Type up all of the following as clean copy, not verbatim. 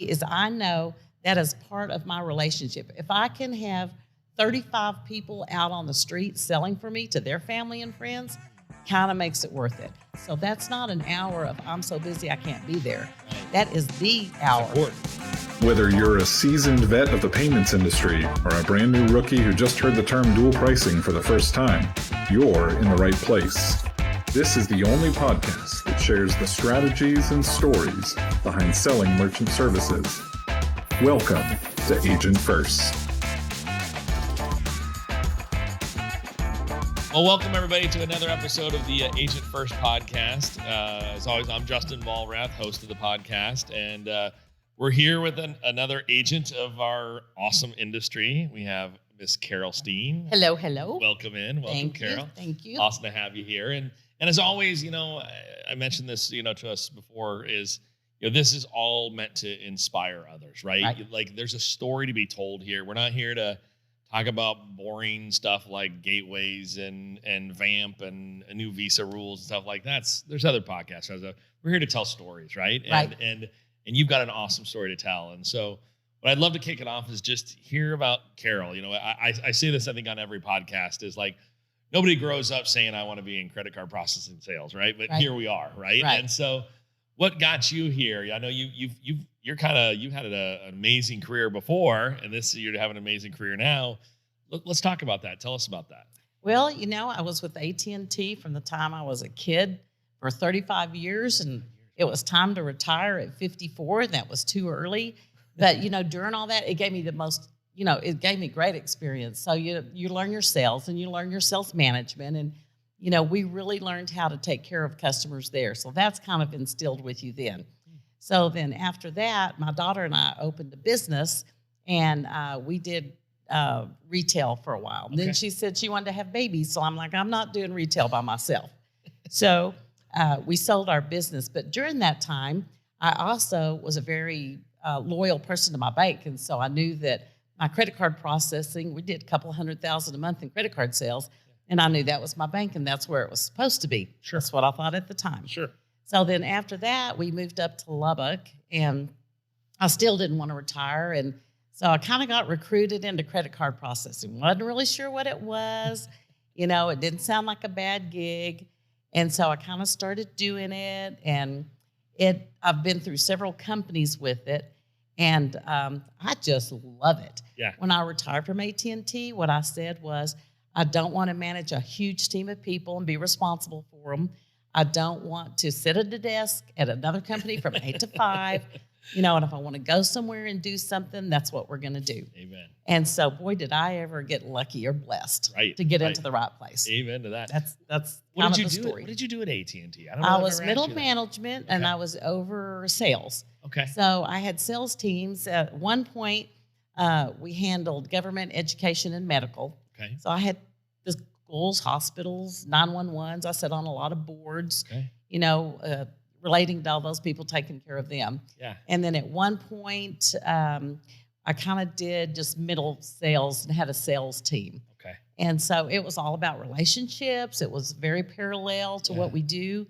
is I know that is part of my relationship. If I can have 35 people out on the street selling for me to their family and friends, kind of makes it worth it. So that's not an hour of I'm so busy I can't be there. That is the hour. Whether you're a seasoned vet of the payments industry or a brand new rookie who just heard the term dual pricing for the first time, you're in the right place. This is the only podcast that shares the strategies and stories behind selling merchant services. Welcome to Agent First. Well, welcome everybody to another episode of the Agent First podcast. As always, I'm Justin Walrath, host of the podcast, and we're here with another agent of our awesome industry. We have Miss Carol Steen. Hello, hello. Welcome in. Welcome, Carol. Thank you. Awesome to have you here. And as always, I mentioned this, to us before is, this is all meant to inspire others, right? Like there's a story to be told here. We're not here to talk about boring stuff like gateways and VAMP and new visa rules and stuff like that. There's other podcasts. We're here to tell stories, right? And you've got an awesome story to tell. And so what I'd love to kick it off is just hear about Carol. I say this, I think, on every podcast is like, nobody grows up saying, I want to be in credit card processing sales, right? But here we are, right? And so what got you here? I know you've had an amazing career before, and you're having an amazing career now. Let's talk about that. Tell us about that. Well, I was with AT&T from the time I was a kid for 35 years, and it was time to retire at 54, and that was too early. But, during all that, it gave me it gave me great experience. So you learn your sales and you learn your sales management, and we really learned how to take care of customers there. So that's kind of instilled with you then. So then after that, my daughter and I opened a business, and we did retail for a while. Okay. Then she said she wanted to have babies. So I'm like, I'm not doing retail by myself. So we sold our business. But during that time, I also was a very loyal person to my bank. And so I knew that my credit card processing, we did a couple $100,000 a month in credit card sales. And I knew that was my bank, and that's where it was supposed to be. Sure. That's what I thought at the time. Sure. So then after that, we moved up to Lubbock, and I still didn't want to retire. And so I kind of got recruited into credit card processing. Wasn't really sure what it was. It didn't sound like a bad gig. And so I kind of started doing it, and I've been through several companies with it, and I just love it. Yeah. When I retired from AT&T, what I said was, I don't want to manage a huge team of people and be responsible for them. I don't want to sit at a desk at another company from 8 to 5. And if I want to go somewhere and do something, that's what we're going to do. Amen. And so, boy, did I ever get lucky or blessed to get into the right place. Amen to that. That's kind of the story. What did you do at AT&T? I was middle management, and I was over sales. Okay. So I had sales teams. At one point, we handled government, education, and medical. Okay. So I had the schools, hospitals, 911s. I sat on a lot of boards, relating to all those people, taking care of them. Yeah. And then at one point, I kind of did just middle sales and had a sales team. Okay. And so it was all about relationships. It was very parallel to what we do.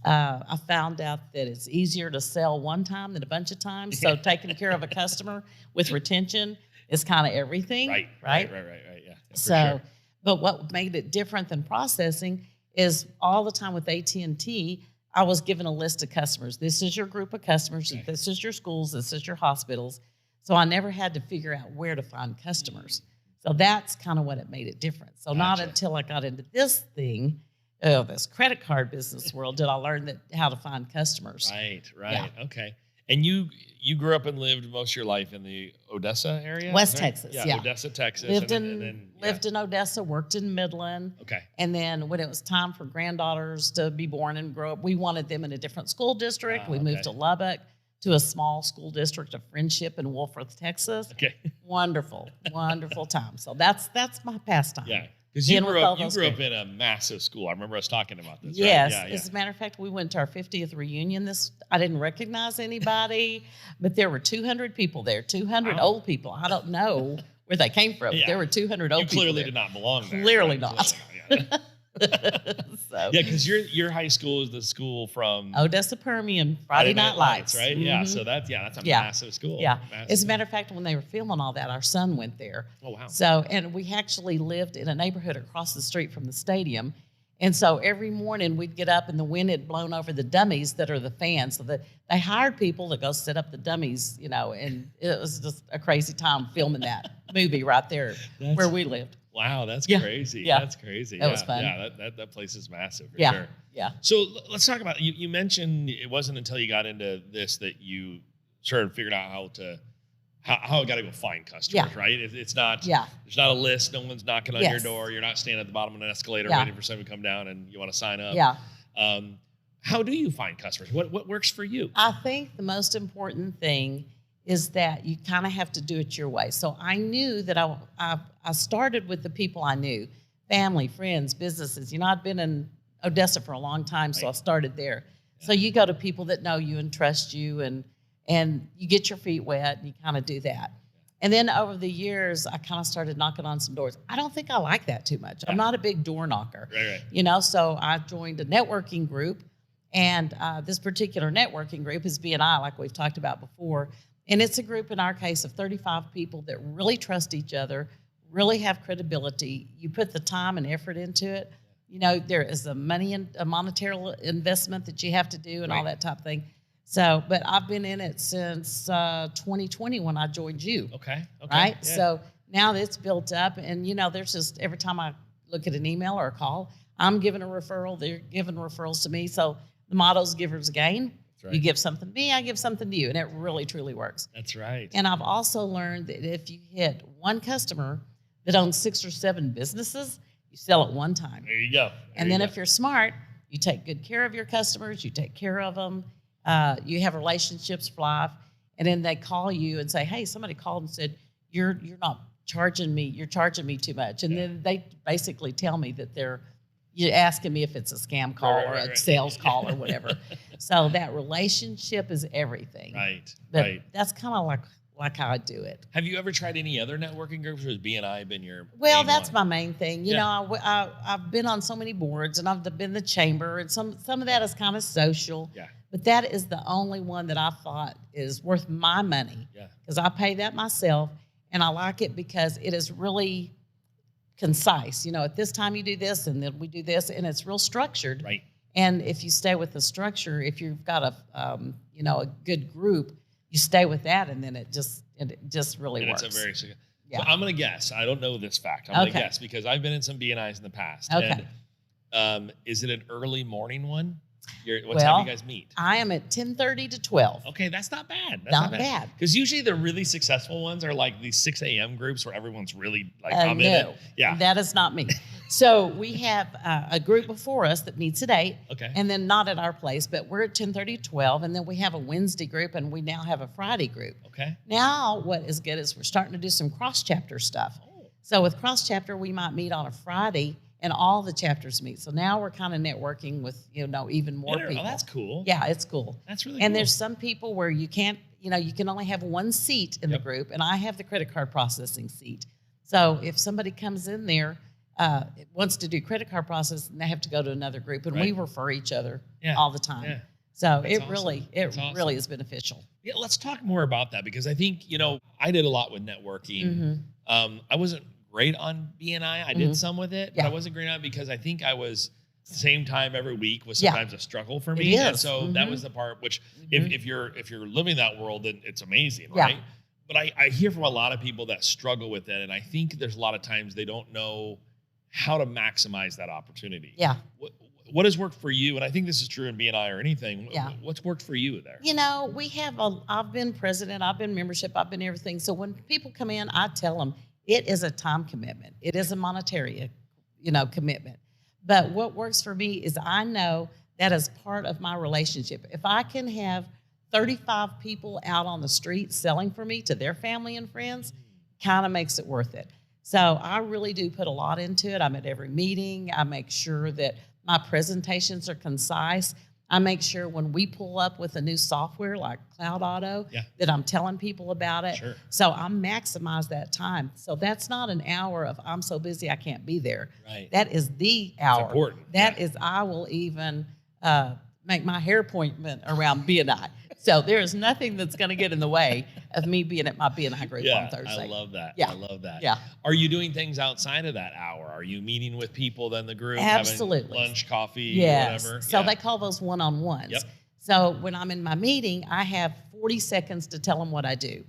I found out that it's easier to sell one time than a bunch of times. So taking care of a customer with retention is kind of everything. Right. Yeah. So, but what made it different than processing is all the time with AT&T, I was given a list of customers. This is your group of customers. Okay. This is your schools. This is your hospitals. So I never had to figure out where to find customers. So that's kind of what it made it different. So not until I got into this thing, this credit card business world, did I learn how to find customers. Right. Yeah. Okay. And you grew up and lived most of your life in the Odessa area? West Texas, yeah. Odessa, Texas. Lived in Odessa, worked in Midland. Okay. And then when it was time for granddaughters to be born and grow up, we wanted them in a different school district. We moved to Lubbock, to a small school district of Friendship in Wolfforth, Texas. Okay. Wonderful time. So that's my pastime. Yeah. Because you grew up in a massive school. I remember us talking about this. Yes. Right? Yeah. As a matter of fact, we went to our 50th reunion. I didn't recognize anybody, but there were 200 people there, 200 old people. I don't know where they came from. Yeah. There were 200 old people. You clearly did not belong there. Clearly not. So, Yeah, because your high school is the school from Odessa Permian, Friday Night Lights. right? Mm-hmm. Yeah, so that's a Yeah. massive school. Yeah. Massive. As a matter of fact, when they were filming all that, our son went there. Oh, wow. So, and we actually lived in a neighborhood across the street from the stadium. And so every morning we'd get up and the wind had blown over the dummies that are the fans. So that they hired people to go set up the dummies, and it was just a crazy time filming that movie right there where we lived. Wow, that's Yeah. crazy. Yeah. That's crazy. That was fun. Yeah, that place is massive for Yeah. sure. Yeah. So let's talk about, you mentioned it wasn't until you got into this that you sort of figured out how I got to go find customers, Yeah. right? It's not, Yeah. there's not a list. No one's knocking on your Yes. door. You're not standing at the bottom of an escalator Yeah. waiting for someone to come down and you want to sign up. Yeah. How do you find customers? What works for you? I think the most important thing is that you kind of have to do it your way. So I knew that I started with the people I knew, family, friends, businesses. I'd been in Odessa for a long time, so I started there. Yeah. So you go to people that know you and trust you, and you get your feet wet, and you kind of do that. And then over the years, I kind of started knocking on some doors. I don't think I like that too much. Yeah. I'm not a big door knocker. Right. So I joined a networking group, and this particular networking group is BNI, like we've talked about before. And it's a group, in our case, of 35 people that really trust each other, really have credibility. You put the time and effort into it. There is a monetary investment that you have to do and all that type of thing. So, but I've been in it since 2020 when I joined you. Okay. Right? Yeah. So now it's built up, and, there's just every time I look at an email or a call, I'm giving a referral. They're giving referrals to me. So the motto's givers gain. Right. You give something to me, I give something to you, and it really, truly works. That's right. And I've also learned that if you hit one customer that owns 6 or 7 businesses, you sell it one time. There you go. And then if you're smart, you take good care of your customers, you take care of them, you have relationships for life, and then they call you and say, hey, somebody called and said, you're not charging me, you're charging me too much. And then they basically tell me that you're asking me if it's a scam call or a sales call or whatever. So that relationship is everything. Right. But that's kind of like how I do it. Have you ever tried any other networking groups, or has BNI been your Well, main that's one? my main thing. I've been on so many boards, and I've been the chamber, and some of that is kind of social. Yeah. But that is the only one that I thought is worth my money. Yeah. Because I pay that myself, and I like it because it is really concise. At this time you do this, and then we do this, and it's real structured. Right. And if you stay with the structure, if you've got a good group, you stay with that, and then it just really works. It's a very Yeah. So I'm going to guess. I don't know this fact. I'm going to guess because I've been in some BNIs in the past. Okay. And, is it an early morning one? What time do you guys meet? I am at 10:30 to 12. Okay, that's not bad. That's not bad. Because usually the really successful ones are like these 6 a.m. groups where everyone's really like, I'm in No, it. Yeah. that is not me. So we have a group before us that meets at 8. Okay. And then not at our place, but we're at 10:30 to 12. And then we have a Wednesday group, and we now have a Friday group. Okay. Now what is good is we're starting to do some cross-chapter stuff. Oh. So with cross-chapter, we might meet on a Friday, and all the chapters meet. So now we're kind of networking with, even more people. Oh, that's cool. Yeah, it's cool. That's really And cool. there's some people where you can't, you can only have one seat in the group, and I have the credit card processing seat. So if somebody comes in there, wants to do credit card processing, they have to go to another group, and we refer each other all the time. Yeah. So That's it awesome. really is beneficial. Yeah, let's talk more about that because I think, I did a lot with networking. Mm-hmm. I wasn't great on BNI. I did some with it, but I wasn't great on it because I think I was same time every week was sometimes a struggle for me. And so that was the part which if you're living that world, then it's amazing, right? But I hear from a lot of people that struggle with it, and I think there's a lot of times they don't know how to maximize that opportunity. Yeah. What has worked for you? And I think this is true in BNI or anything. Yeah. What's worked for you there? I've been president, I've been membership, I've been everything. So when people come in, I tell them it is a time commitment. It is a monetary, commitment. But what works for me is I know that is part of my relationship. If I can have 35 people out on the street selling for me to their family and friends, kind of makes it worth it. So I really do put a lot into it. I'm at every meeting. I make sure that my presentations are concise. I make sure when we pull up with a new software like Cloud Auto that I'm telling people about it. Sure. So I maximize that time. So that's not an hour of I'm so busy I can't be there. Right. That is the hour. It's important. That is, I will even make my hair appointment around B&I. So there is nothing that's going to get in the way of me being at my B&I group on Thursday. I love that. Yeah. I love that. Yeah. Are you doing things outside of that hour? Are you meeting with people then the group? Absolutely. Having lunch, coffee, Yes. whatever? So they call those one-on-ones. Yep. So when I'm in my meeting, I have 40 seconds to tell them what I do.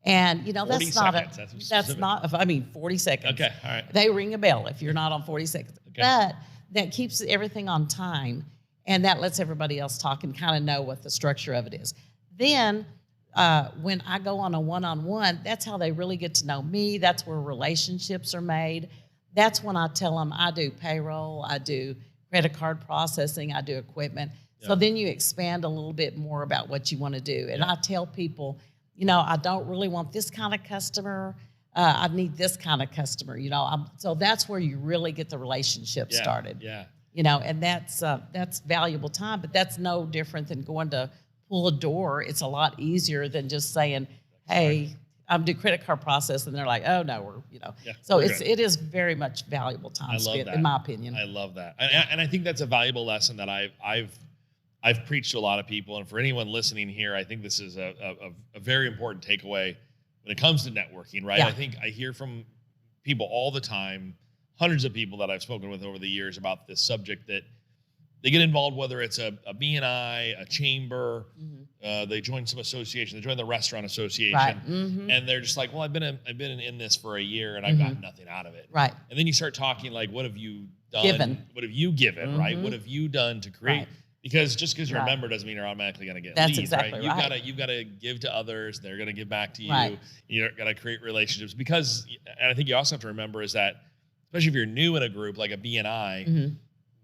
And, that's 40 not seconds. that's not, 40 seconds. Okay, all right. They ring a bell if you're not on 40 seconds. Okay. But that keeps everything on time, and that lets everybody else talk and kind of know what the structure of it is. Then when I go on a one-on-one, that's how they really get to know me. That's where relationships are made. That's when I tell them I do payroll, I do credit card processing, I do equipment. So then you expand a little bit more about what you want to do. And I tell people, I don't really want this kind of customer. I need this kind of customer. So that's where you really get the relationship started. Yeah. And that's valuable time, but that's no different than going to pull a door. It's a lot easier than just saying, "Hey, I'm doing credit card process," and they're like, "Oh no, we're." So it is very much valuable time spent, in my opinion. I love that, and I think that's a valuable lesson that I've preached to a lot of people, and for anyone listening here, I think this is a very important takeaway when it comes to networking. Right? Yeah. I think I hear from people all the time, hundreds of people that I've spoken with over the years about this subject that. They get involved, whether it's a B&I, a chamber, they join some association, they join the restaurant association, right. And they're just like, well, I've been in this for a year and I've got nothing out of it. Right. And then you start talking like, what have you done? Given. What have you given, right? What have you done to create? Right. Because just because you're a member doesn't mean you're automatically going to get That's leads, exactly right? You've got to give to others. They're going to give back to you. Right. You're going to create relationships because, and I think you also have to remember is that, especially if you're new in a group like a B&I,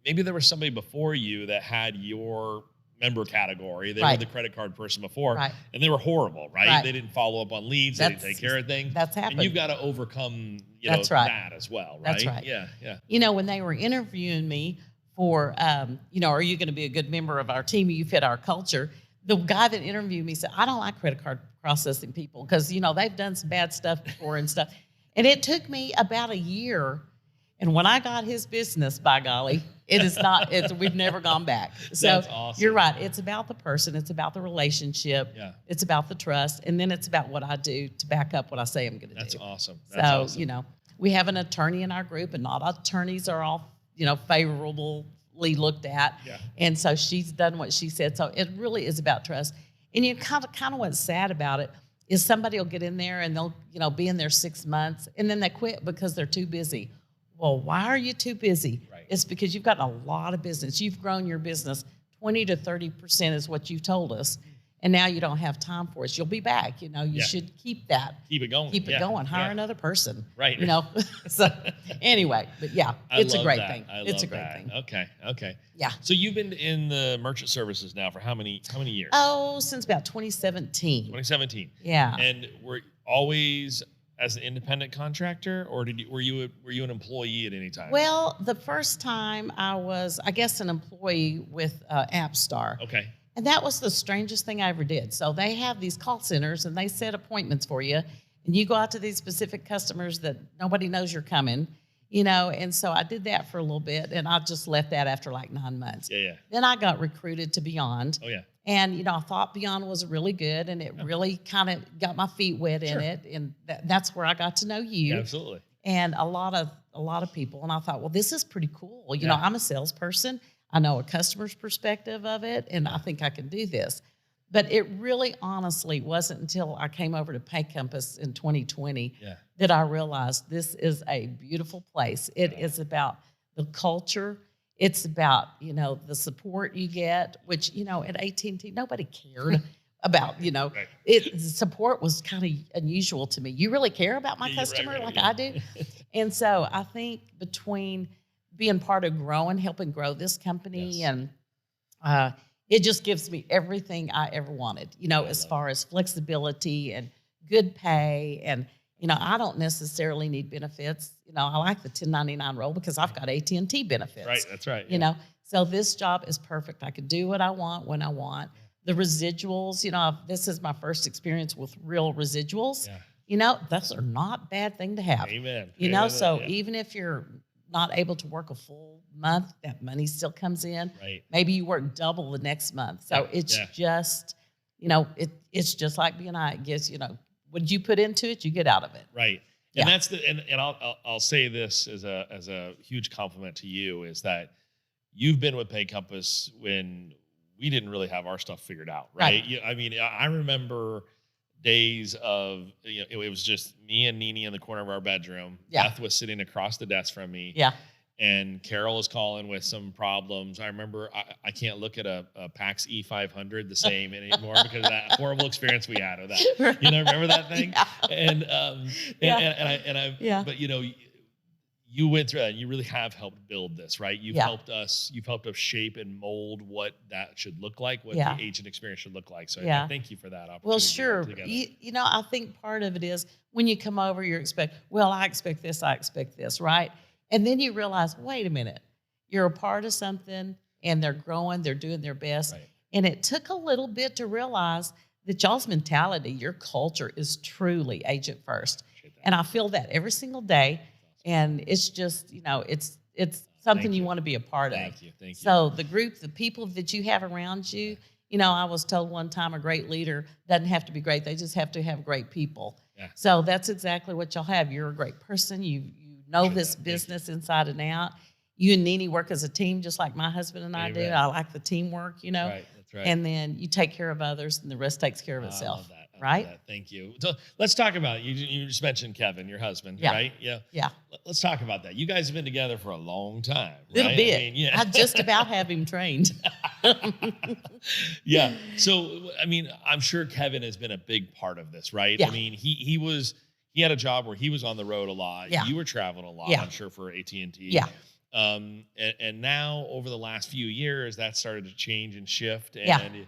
maybe there was somebody before you that had your member category. They were the credit card person before, and they were horrible, right? They didn't follow up on leads. They didn't take care of things. That's happened. And you've got to overcome, that as well, right? That's right. Yeah. When they were interviewing me for, are you going to be a good member of our team? You fit our culture. The guy that interviewed me said, I don't like credit card processing people because, they've done some bad stuff before and stuff. And it took me about a year. And when I got his business, by golly, we've never gone back. So That's awesome. You're right. It's about the person. It's about the relationship. Yeah. It's about the trust. And then it's about what I do to back up what I say I'm going to do. That's awesome. We have an attorney in our group, and not all attorneys are all, favorably looked at. Yeah. And so she's done what she said. So it really is about trust. And kind of what's sad about it is somebody will get in there and they'll, be in there 6 months and then they quit because they're too busy. Well, why are you too busy? Right. It's because you've got a lot of business. You've grown your business 20 to 30% is what you told us. And now you don't have time for us. You'll be back. You should keep that. Keep it going. Keep it going. Hire another person. Right. So anyway, but it's a great that. thing. I It's a love great that. thing. Okay. Yeah. So you've been in the merchant services now for how many years? Oh, since about 2017. 2017. Yeah. And were always as an independent contractor, or were you an employee at any time? Well, the first time I was, I guess, an employee with AppStar. Okay. And that was the strangest thing I ever did. So they have these call centers and they set appointments for you. And you go out to these specific customers that nobody knows you're coming, And so I did that for a little bit and I just left that after like 9 months. Yeah. Then I got recruited to Beyond. Oh, yeah. And, I thought Beyond was really good and it really kind of got my feet wet in it. And that's where I got to know you. Yeah, absolutely. And a lot of people. And I thought, well, this is pretty cool. I'm a salesperson. I know a customer's perspective of it, and I think I can do this. But it really, honestly, wasn't until I came over to PayCompass in 2020 that I realized this is a beautiful place. It is about the culture. It's about, the support you get, which, at AT&T, nobody cared about, support was kind of unusual to me. You really care about my customer like I do? And so I think between being part of helping grow this company, and it just gives me everything I ever wanted, as far as flexibility and good pay. And, I don't necessarily need benefits. I like the 1099 role because I've got AT&T benefits. Right, that's right. So this job is perfect. I could do what I want when I want. The residuals, this is my first experience with real residuals. Those are not a bad thing to have. Amen. So even if you're not able to work a full month, that money still comes in. Right. Maybe you work double the next month. So it's just, it's just like B&I. It gives, what you put into it, you get out of it. Right. And that's and I'll say this as a huge compliment to you is that you've been with PayCompass when we didn't really have our stuff figured out, right? I remember days of, it was just me and Nene in the corner of our bedroom. Beth was sitting across the desk from me. And Carol was calling with some problems. I remember I can't look at a PAX E500 the same anymore because of that horrible experience we had with that. Remember that thing? But you went through that and you really have helped build this, right? You've helped us shape and mold what that should look like, what the agent experience should look like. So I thank you for that opportunity. Well, sure. I think part of it is when you come over, I expect this, right? And then you realize, wait a minute, you're a part of something and they're growing, they're doing their best. Right. And it took a little bit to realize that y'all's mentality, your culture is truly agent first. And I feel that every single day. And it's just, it's something you want to be a part of. Thank you. So the people that you have around you, I was told one time a great leader doesn't have to be great. They just have to have great people. Yeah. So that's exactly what y'all have. You're a great person. You know this business inside and out. You and Nene work as a team, just like my husband and I do. I like the teamwork, Right, that's right. And then you take care of others, and the rest takes care of itself. I love that. Right? Thank you. So let's talk about it. You just mentioned Kevin, your husband, right? Yeah. Let's talk about that. You guys have been together for a long time, right? Little bit. I just about have him trained. Yeah. So, I'm sure Kevin has been a big part of this, right? Yeah. He had a job where he was on the road a lot. Yeah. You were traveling a lot, I'm sure, for AT&T. Yeah. And now over the last few years, that started to change and shift. And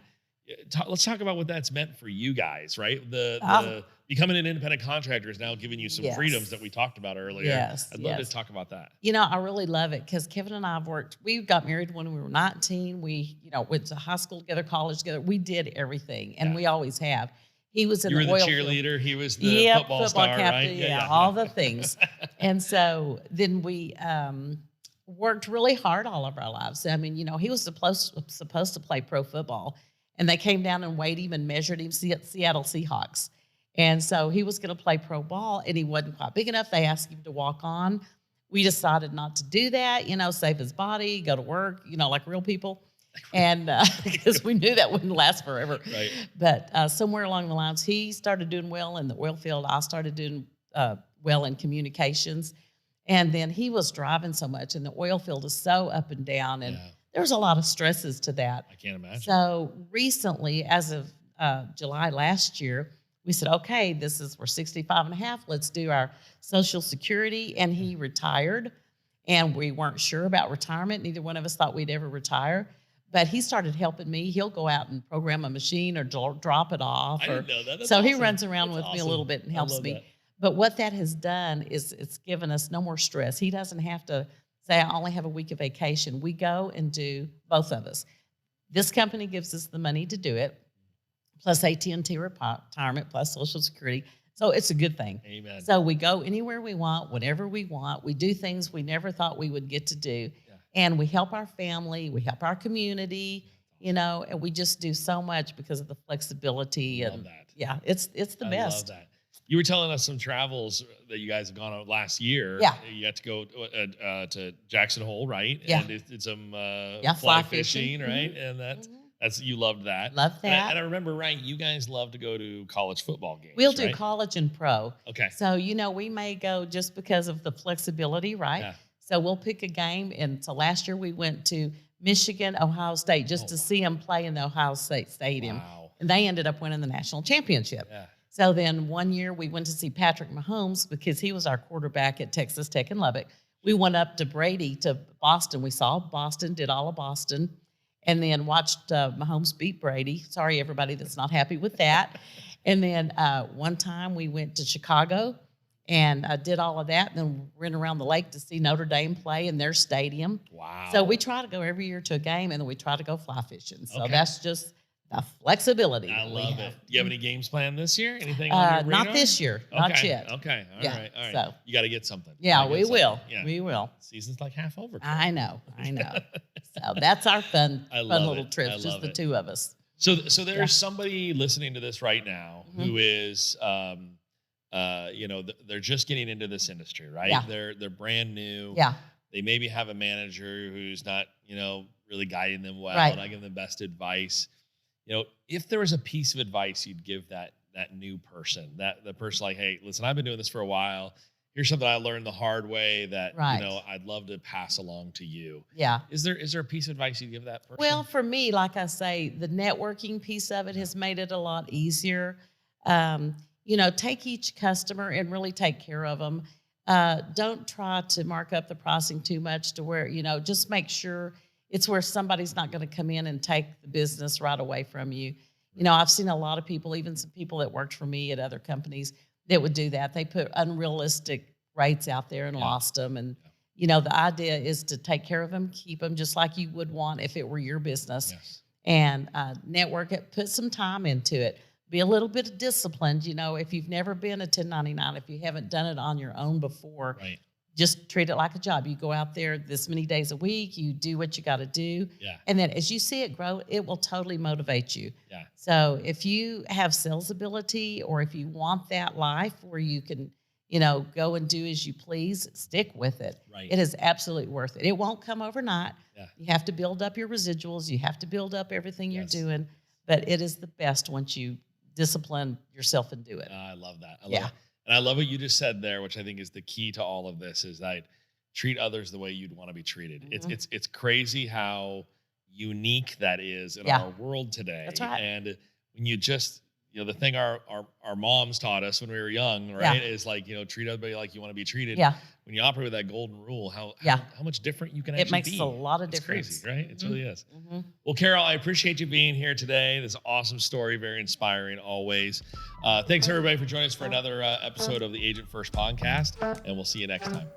let's talk about what that's meant for you guys, right? The becoming an independent contractor is now giving you some freedoms that we talked about earlier. I'd love to talk about that. I really love it because Kevin and I we got married when we were 19. We, went to high school together, college together. We did everything, and we always have. He was in the oil cheerleader. Field. He was the football star, captain, right? Yeah, all the things. And so then we worked really hard all of our lives. He was supposed to play pro football, and they came down and weighed him and measured him, Seattle Seahawks. And so he was going to play pro ball, and he wasn't quite big enough. They asked him to walk on. We decided not to do that, save his body, go to work, like real people. And because we knew that wouldn't last forever. Right. But somewhere along the lines, he started doing well in the oil field. I started doing well in communications. And then he was driving so much, and the oil field is so up and down. And there's a lot of stresses to that. I can't imagine. So recently, as of July last year, we said, okay, we're 65 and a half. Let's do our Social Security. And he retired. And we weren't sure about retirement. Neither one of us thought we'd ever retire. But he started helping me. He'll go out and program a machine or drop it off. I didn't know that. That's so awesome. He runs around with me a little bit and helps me. That. But what that has done is it's given us no more stress. He doesn't have to say, I only have a week of vacation. We go and do, both of us. This company gives us the money to do it, plus AT&T retirement, plus Social Security. So it's a good thing. Amen. So we go anywhere we want, whenever we want. We do things we never thought we would get to do. And we help our family, we help our community, and we just do so much because of the flexibility. I love that. Yeah, it's the best. I love that. You were telling us some travels that you guys have gone on last year. Yeah. You got to go to Jackson Hole, right? Yeah. And did some fly fishing, right? Mm-hmm. And that's you loved that. Love that. And I remember, right, you guys love to go to college football games. We'll do right? college and pro. Okay. So, we may go just because of the flexibility, right? Yeah. So we'll pick a game. And so last year we went to Michigan, Ohio State, just to see them play in the Ohio State Stadium. Wow. And they ended up winning the national championship. Yeah. So then one year we went to see Patrick Mahomes because he was our quarterback at Texas Tech in Lubbock. We went up to Boston. We saw Boston, did all of Boston, and then watched Mahomes beat Brady. Sorry, everybody that's not happy with that. And then one time we went to Chicago, and I did all of that. And then went around the lake to see Notre Dame play in their stadium. Wow. So we try to go every year to a game, and then we try to go fly fishing. So Okay. that's just the flexibility. I that we love have. it. Do you have any games planned this year? Anything on your radar? Not this year, not Okay, yet. Okay, all Yeah, right, all right. so- You got to get something. Yeah, Gotta we get will. something. Yeah. We will. Season's like half over. I know. So that's our fun I love little it. trip, I just love the it. two of us. So there's Yeah. somebody listening to this right now who is, they're just getting into this industry, right? Yeah. They're brand new. Yeah. They maybe have a manager who's not, really guiding them well, Right. not giving them the best advice. If there was a piece of advice you'd give that new person, the person like, hey, listen, I've been doing this for a while. Here's something I learned the hard way that, Right. I'd love to pass along to you. Yeah. Is there a piece of advice you'd give that person? Well, for me, like I say, the networking piece of it has made it a lot easier. Take each customer and really take care of them. Don't try to mark up the pricing too much to where, just make sure it's where somebody's not going to come in and take the business right away from you. I've seen a lot of people, even some people that worked for me at other companies, that would do that. They put unrealistic rates out there and lost them. And, the idea is to take care of them, keep them just like you would want if it were your business. Yes. And network it, put some time into it. Be a little bit disciplined. If you've never been a 1099, if you haven't done it on your own before, Right. just treat it like a job. You go out there this many days a week, you do what you got to do. Yeah. And then as you see it grow, it will totally motivate you. Yeah. So if you have sales ability, or if you want that life where you can, go and do as you please, stick with it. Right. It is absolutely worth it. It won't come overnight. Yeah. You have to build up your residuals. You have to build up everything Yes. you're doing. But it is the best once you discipline yourself and do it. I love that. I love Yeah. it. And I love what you just said there, which I think is the key to all of this, is that treat others the way you'd want to be treated. Mhm. It's crazy how unique that is in Yeah. our world today. That's right. And when you just, the thing our moms taught us when we were young, right, is like, treat everybody like you want to be treated. Yeah. When you operate with that golden rule, how much different you can It actually makes be. a lot of It's difference. crazy, right? It Mhm. really is. Mhm. Well, Carol, I appreciate you being here today. This awesome story, very inspiring always. Thanks, everybody, for joining us for another episode of the Agent First podcast, and we'll see you next time.